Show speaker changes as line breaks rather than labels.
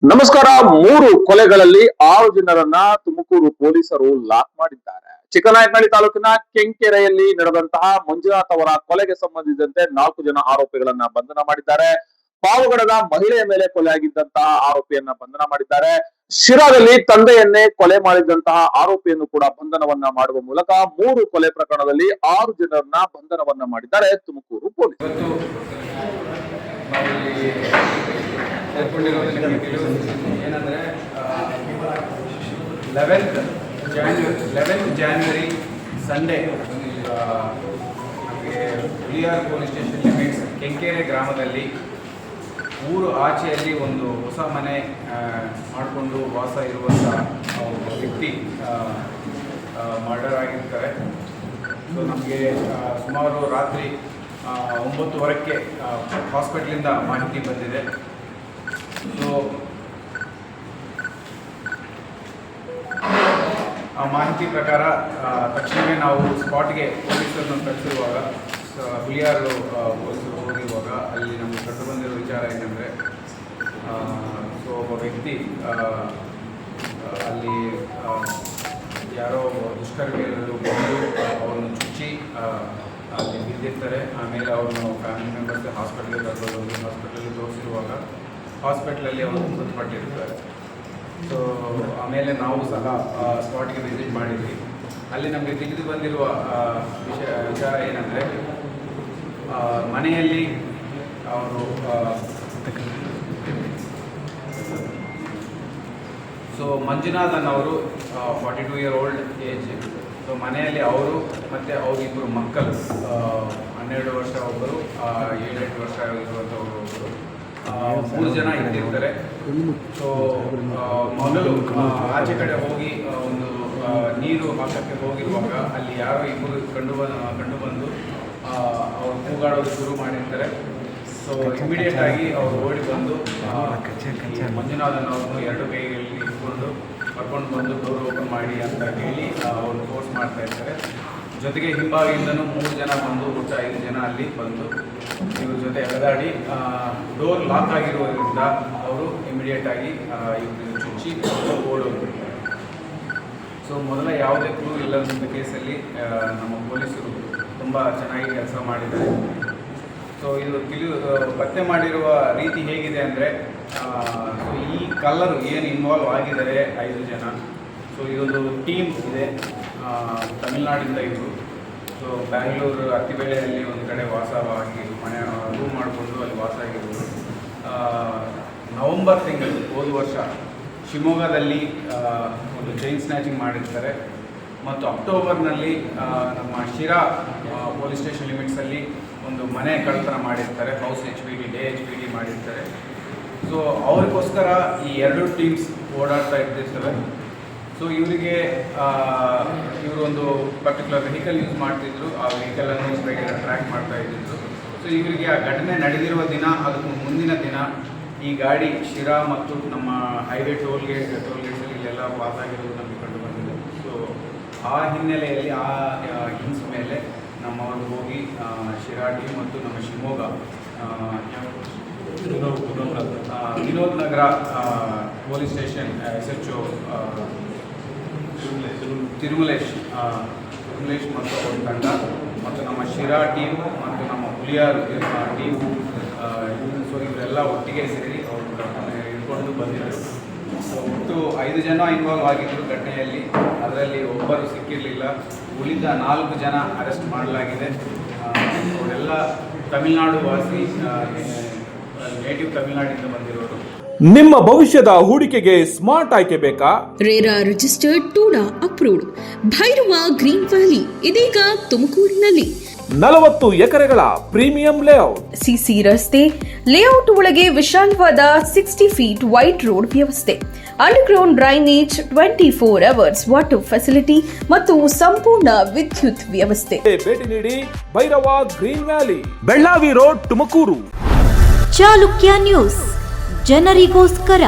ನಮಸ್ಕಾರ. 3 ಕೊಲೆಗಳಲ್ಲಿ 6 ಜನರನ್ನ ತುಮಕೂರು ಪೊಲೀಸರು ಲಾಕ್ ಮಾಡಿದ್ದಾರೆ. ಚಿಕ್ಕನಾಯಕನಹಳ್ಳಿ ತಾಲೂಕಿನ ಕೆಂಕೆರೆಯಲ್ಲಿ ನಡೆದಂತಹ ಮಂಜುನಾಥ್ ಅವರ ಕೊಲೆಗೆ ಸಂಬಂಧಿಸಿದಂತೆ 4 ಜನ ಆರೋಪಿಗಳನ್ನ ಬಂಧನ ಮಾಡಿದ್ದಾರೆ. ಪಾವಗಡದ ಮಹಿಳೆಯ ಮೇಲೆ ಕೊಲೆ ಆಗಿದ್ದಂತಹ ಆರೋಪಿಯನ್ನ ಬಂಧನ ಮಾಡಿದ್ದಾರೆ. ಶಿರಾದಲ್ಲಿ ತಂದೆಯನ್ನೇ ಕೊಲೆ ಮಾಡಿದಂತಹ ಆರೋಪಿಯನ್ನು ಕೂಡ ಬಂಧನವನ್ನ ಮಾಡುವ ಮೂಲಕ 3 ಕೊಲೆ ಪ್ರಕರಣದಲ್ಲಿ 6 ಜನರನ್ನ ಬಂಧನವನ್ನ ಮಾಡಿದ್ದಾರೆ ತುಮಕೂರು ಪೊಲೀಸರು.
ಏನಂದರೆ 11th ಜಾನ್ವರಿ ಸಂಡೇ ನಮಗೆ ಹುಲಿಯಾರ್ ಪೊಲೀಸ್ ಸ್ಟೇಷನ್ ಲಿಮಿಟ್ಸ್ ಕೆಂಕೆರೆ ಗ್ರಾಮದಲ್ಲಿ ಊರು ಆಚೆಯಲ್ಲಿ ಒಂದು ಹೊಸ ಮನೆ ಮಾಡಿಕೊಂಡು ವಾಸ ಇರುವಂಥ ವ್ಯಕ್ತಿ ಮರ್ಡರ್ ಆಗಿರ್ತಾರೆ. ಸೊ ನಮಗೆ ಸುಮಾರು ರಾತ್ರಿ 9:15ಕ್ಕೆ ಹಾಸ್ಪಿಟ್ಲಿಂದ ಮಾಹಿತಿ ಬಂದಿದೆ. ಸೊ ಆ ಮಾಹಿತಿ ಪ್ರಕಾರ ತಕ್ಷಣವೇ ನಾವು ಸ್ಪಾಟ್ಗೆ ಪೊಲೀಸರನ್ನು ಕಳಿಸಿರುವಾಗ ಹುಲಿಯಾರು ಪೊಲೀಸರು ಹೋಗಿರುವಾಗ ಅಲ್ಲಿ ನಮಗೆ ಕಂಡು ಬಂದಿರೋ ವಿಚಾರ ಏನಂದರೆ ಸೊ ಒಬ್ಬ ವ್ಯಕ್ತಿ ಅಲ್ಲಿ ಯಾರೋ ದುಷ್ಕರ್ಮಿಗಳು ಬಂದು ಅವರನ್ನು ಚುಚ್ಚಿ ಅಲ್ಲಿ ಬಿದ್ದಿರ್ತಾರೆ. ಆಮೇಲೆ ಅವ್ರನ್ನು ಫ್ಯಾಮಿಲಿ ಮೆಂಬರ್ಸ್ ಹಾಸ್ಪಿಟ್ಲಿಗೆ ಕರ್ಕೊಂಡು ಹಾಸ್ಪಿಟಲಲ್ಲಿ ತೋರಿಸಿರುವಾಗ ಹಾಸ್ಪಿಟ್ಲಲ್ಲಿ ಅವರು ಮೃತಪಟ್ಟಿರ್ತಾರೆ. ಸೊ ಆಮೇಲೆ ನಾವು ಸಹ ಸ್ಪಾಟ್ಗೆ ವಿಸಿಟ್ ಮಾಡಿದ್ವಿ. ಅಲ್ಲಿ ನಮಗೆ ತಿಳಿದು ಬಂದಿರುವ ವಿಚಾರ ಏನಂದರೆ ಮನೆಯಲ್ಲಿ ಅವರು ಸೊ ಮಂಜುನಾಥನ್ ಅವರು 42 year old ಏಜ್. ಸೊ ಮನೆಯಲ್ಲಿ ಅವರು ಮತ್ತು ಅವರಿಬ್ಬರು ಮಕ್ಕಳು 12 ವರ್ಷ ಒಬ್ಬರು 7-8 ವರ್ಷ ಇರುವಂಥವರು ಒಬ್ಬರು 3 ಜನ ಇದ್ದಿರ್ತಾರೆ. ಸೊ ಮೊದಲು ಆಚೆ ಕಡೆ ಹೋಗಿ ಒಂದು ನೀರು ಹಾಕಕ್ಕೆ ಹೋಗಿರುವಾಗ ಅಲ್ಲಿ ಯಾರೋ ಇಬ್ಬರು ಕಂಡು ಬಂದು ಅವರು ಕೂಗಾಡೋದು ಶುರು ಮಾಡಿರ್ತಾರೆ. ಸೊ ಇಮಿಡಿಯೇಟ್ ಆಗಿ ಅವರು ಓಡಿ ಬಂದು ಮಂಜುನಾಥನ್ ಅವ್ರನ್ನು 2 ಕೈಗಳಲ್ಲಿ ಇಟ್ಕೊಂಡು ಕರ್ಕೊಂಡು ಬಂದು ಡೋರ್ ಓಪನ್ ಮಾಡಿ ಅಂತ ಹೇಳಿ ಅವರು ಫೋರ್ಸ್ ಮಾಡ್ತಾ ಇರ್ತಾರೆ. ಜೊತೆಗೆ ಹಿಂಭಾಗಿಯಿಂದನೂ 3 ಜನ ಬಂದು ಒಟ್ಟು 5 ಜನ ಅಲ್ಲಿ ಬಂದು ಇವ್ರ ಜೊತೆ ಎಳೆದಾಡಿ ಡೋರ್ ಲಾಕ್ ಆಗಿರೋದ್ರಿಂದ ಅವರು ಇಮಿಡಿಯೇಟ್ ಆಗಿ ಇವ್ರನ್ನ ಚುಚ್ಚಿ ಓಡೋದು. ಸೊ ಮೊದಲ ಯಾವುದೇ ಕ್ಲೂ ಇಲ್ಲದ ಕೇಸಲ್ಲಿ ನಮ್ಮ ಪೊಲೀಸರು ತುಂಬ ಚೆನ್ನಾಗಿ ಕೆಲಸ ಮಾಡಿದ್ದಾರೆ. ಸೊ ಇದು ಪತ್ತೆ ಮಾಡಿರುವ ರೀತಿ ಹೇಗಿದೆ ಅಂದರೆ ಸೊ ಈ ಕಲ್ಲರು ಏನು ಇನ್ವಾಲ್ವ್ ಆಗಿದ್ದಾರೆ 5 ಜನ. ಸೊ ಇದೊಂದು ಟೀಮ್ ಇದೆ ತಮಿಳ್ನಾಡಿಂದ ಇವರು. ಸೊ ಬ್ಯಾಂಗ್ಳೂರು ಅತ್ತಿಬೇಳೆಯಲ್ಲಿ ಒಂದು ಕಡೆ ವಾಸವಾಗಿ ಮನೆ ರೂಮ್ ಮಾಡಿಕೊಂಡು ಅಲ್ಲಿ ವಾಸ ಆಗಿರೋದು. ನವಂಬರ್ ತಿಂಗಳು ಹೋದ ವರ್ಷ ಶಿವಮೊಗ್ಗದಲ್ಲಿ ಒಂದು ಚೈನ್ ಸ್ನ್ಯಾಚಿಂಗ್ ಮಾಡಿರ್ತಾರೆ. ಮತ್ತು ಅಕ್ಟೋಬರ್ನಲ್ಲಿ ನಮ್ಮ ಶಿರಾ ಪೊಲೀಸ್ ಸ್ಟೇಷನ್ ಲಿಮಿಟ್ಸಲ್ಲಿ ಒಂದು ಮನೆ ಕಳ್ಳತನ ಮಾಡಿರ್ತಾರೆ. ಹೌಸ್ HPD ಡೇ HPD ಮಾಡಿರ್ತಾರೆ. ಸೊ ಅವ್ರಿಗೋಸ್ಕರ ಈ 2 ಟೀಮ್ಸ್ ಓಡಾಡ್ತಾ ಇರ್ತಿರ್ತವೆ. ಸೊ ಇವರಿಗೆ ಇವರೊಂದು ಪರ್ಟಿಕ್ಯುಲರ್ ವೆಹಿಕಲ್ ಯೂಸ್ ಮಾಡ್ತಿದ್ರು. ಆ ವೆಹಿಕಲನ್ನು ಇನ್ಸ್ಪೆಕ್ಟರ್ ಟ್ರ್ಯಾಕ್ ಮಾಡ್ತಾ ಇದ್ದಿದ್ರು. ಸೊ ಇವರಿಗೆ ಆ ಘಟನೆ ನಡೆದಿರುವ ದಿನ ಅದಕ್ಕೂ ಮುಂದಿನ ದಿನ ಈ ಗಾಡಿ ಶಿರಾ ಮತ್ತು ನಮ್ಮ ಹೈವೇ ಟೋಲ್ಗೇಟ್ಸಲ್ಲಿ ಇಲ್ಲೆಲ್ಲ ಪಾಸ್ ಆಗಿರೋದು ನಮಗೆ ಕಂಡು ಬಂದಿದೆ. ಸೊ ಆ ಹಿನ್ನೆಲೆಯಲ್ಲಿ ಆ ಹಿನ್ಸ್ ಮೇಲೆ ನಮ್ಮವರು ಹೋಗಿ ಶಿರಾ ಟೀಮ್ ಮತ್ತು ನಮ್ಮ ಶಿವಮೊಗ್ಗ ವಿನೋದ್ ನಗರ ಪೊಲೀಸ್ ಸ್ಟೇಷನ್ SHO ತಿರುಮಲೇಶ್ ಮತ್ತು ಅವ್ರ ತಂಡ ಮತ್ತು ನಮ್ಮ ಶಿರಾ ಟೀಮ್ ಮತ್ತು ನಮ್ಮ ಹುಲಿಯಾರ್ ಟೀಮ್ ಸೊ ಇವರೆಲ್ಲ ಒಟ್ಟಿಗೆ ಸೇರಿ ಅವರು ಹಿಡ್ಕೊಂಡು ಬಂದಿದ್ದರು. ಸೊ ಒಟ್ಟು 5 ಜನ ಇನ್ವಾಲ್ವ್ ಆಗಿದ್ದರು ಘಟನೆಯಲ್ಲಿ. ಅದರಲ್ಲಿ ಒಬ್ಬರು ಸಿಕ್ಕಿರಲಿಲ್ಲ. ಉಳಿದ 4 ಜನ ಅರೆಸ್ಟ್ ಮಾಡಲಾಗಿದೆ. ಅವರೆಲ್ಲ ತಮಿಳುನಾಡು ವಾಸಿ, ನೇಟಿವ್ ತಮಿಳುನಾಡಿಂದ ಬಂದಿರೋರು.
ನಿಮ್ಮ ಭವಿಷ್ಯದ ಹೂಡಿಕೆಗೆ ಸ್ಮಾರ್ಟ್ ಆಯ್ಕೆ ಬೇಕಾ?
RERA registered TUDA approved Bhairava green valley ಇದೀಗ ತುಮಕೂರಿನಲ್ಲಿ
40 ಎಕರೆಗಳ ಪ್ರೀಮಿಯಂ ಲೇಔಟ್,
ಸಿಸಿ ರಸ್ತೆ, ಲೇಔಟ್ ಒಳಗೆ ವಿಶಾಲವಾದ 60 feet ವೈಡ್ ರೋಡ್ ವ್ಯವಸ್ಥೆ, underground drainage, 24 hours water facility ಮತ್ತು ಸಂಪೂರ್ಣ ವಿದ್ಯುತ್ ವ್ಯವಸ್ಥೆ.
ಭೇಟಿ ನೀಡಿ Bhairava green valley, Bellavi road, Tumakuru.
Chalukya news ಜನರಿಗೋಸ್ಕರ.